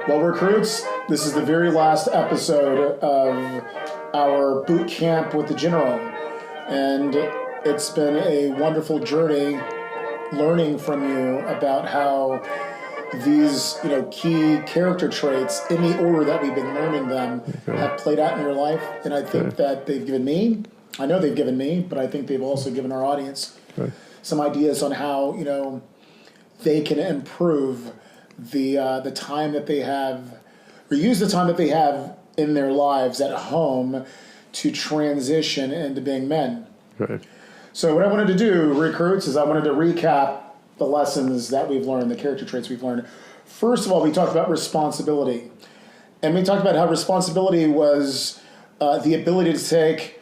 Well, recruits, this is the very last episode of our boot camp with the General. And it's been a wonderful journey learning from you about how these, key character traits in the order that we've been learning them have played out in your life. And I think that they've given me, I know they've given me, but I think they've also given our audience some ideas on how, they can improve the time that they have, or use the time that they have in their lives at home to transition into being men. Right. So what I wanted to do, recruits, is I wanted to recap the lessons that we've learned, the character traits we've learned. First of all, we talked about responsibility. And we talked about how responsibility was the ability to take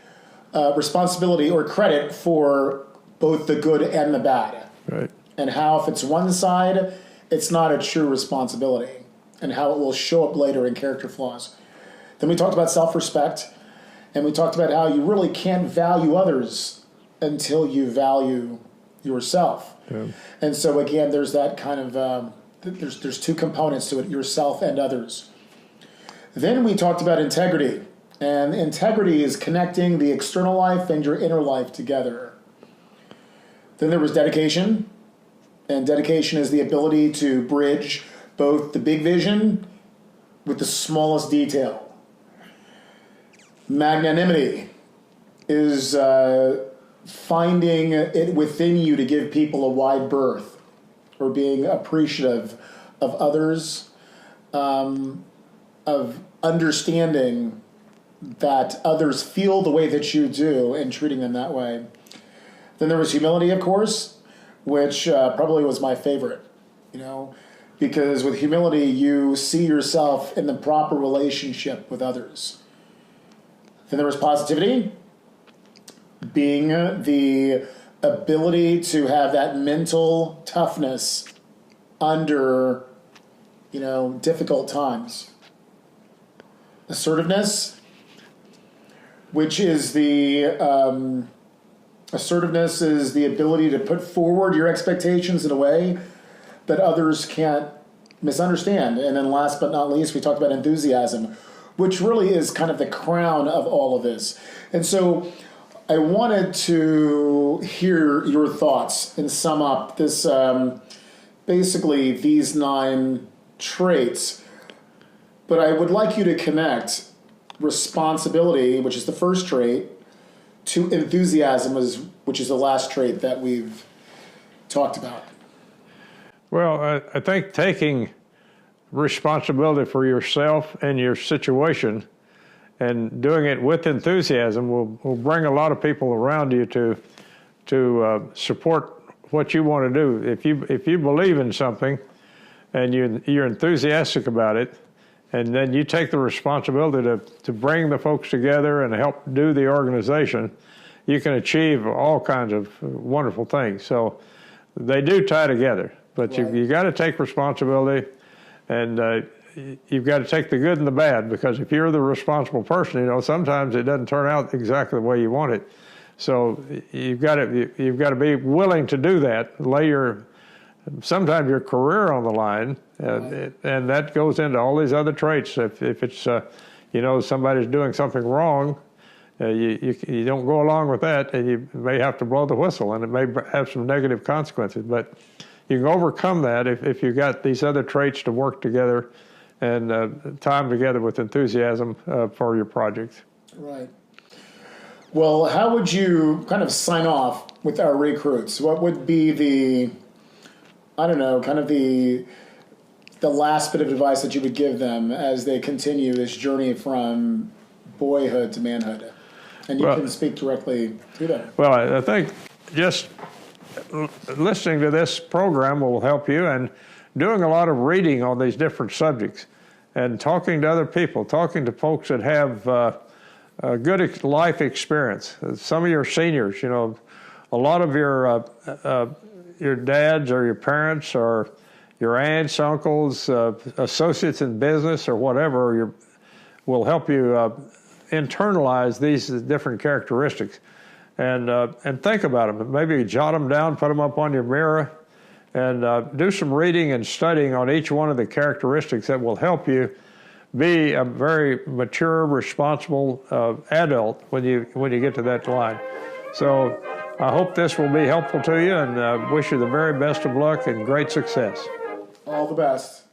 responsibility or credit for both the good and the bad. Right. And how if it's one side, it's not a true responsibility, and how it will show up later in character flaws. Then we talked about self-respect, and we talked about how you really can't value others until you value yourself. Yeah. And so again, there's that kind of, there's two components to it, yourself and others. Then we talked about integrity, and integrity is connecting the external life and your inner life together. Then there was dedication. And dedication is the ability to bridge both the big vision with the smallest detail. Magnanimity is finding it within you to give people a wide berth, or being appreciative of others, of understanding that others feel the way that you do and treating them that way. Then there was humility, of course, which probably was my favorite, because with humility, you see yourself in the proper relationship with others. Then there was positivity, being the ability to have that mental toughness under, difficult times. Assertiveness, which is assertiveness is the ability to put forward your expectations in a way that others can't misunderstand. And then last but not least, we talked about enthusiasm, which really is kind of the crown of all of this. And so I wanted to hear your thoughts and sum up this, basically these 9 traits. But I would like you to connect responsibility, which is the first trait, to enthusiasm, which is the last trait that we've talked about. Well, I think taking responsibility for yourself and your situation and doing it with enthusiasm will bring a lot of people around you to support what you want to do. If you believe in something and you're enthusiastic about it, and then you take the responsibility to bring the folks together and help do the organization, you can achieve all kinds of wonderful things. So they do tie together, but right. you got to take responsibility, and you've got to take the good and the bad, because if you're the responsible person, sometimes it doesn't turn out exactly the way you want it. So you've got to be willing to do that, sometimes your career on the line, and that goes into all these other traits. If it's, somebody's doing something wrong, you don't go along with that, and you may have to blow the whistle, and it may have some negative consequences. But you can overcome that if you've got these other traits to work together and time together with enthusiasm for your projects. Right. Well, how would you kind of sign off with our recruits? What would be the last bit of advice that you would give them as they continue this journey from boyhood to manhood? And you can speak directly to them. Well, I think just listening to this program will help you, and doing a lot of reading on these different subjects and talking to other people, talking to folks that have a good life experience. Some of your seniors, a lot of your dads or your parents or your aunts, uncles, associates in business or whatever will help you internalize these different characteristics and think about them. Maybe jot them down, put them up on your mirror, and do some reading and studying on each one of the characteristics that will help you be a very mature, responsible adult when you get to that line. So I hope this will be helpful to you, and wish you the very best of luck and great success. All the best.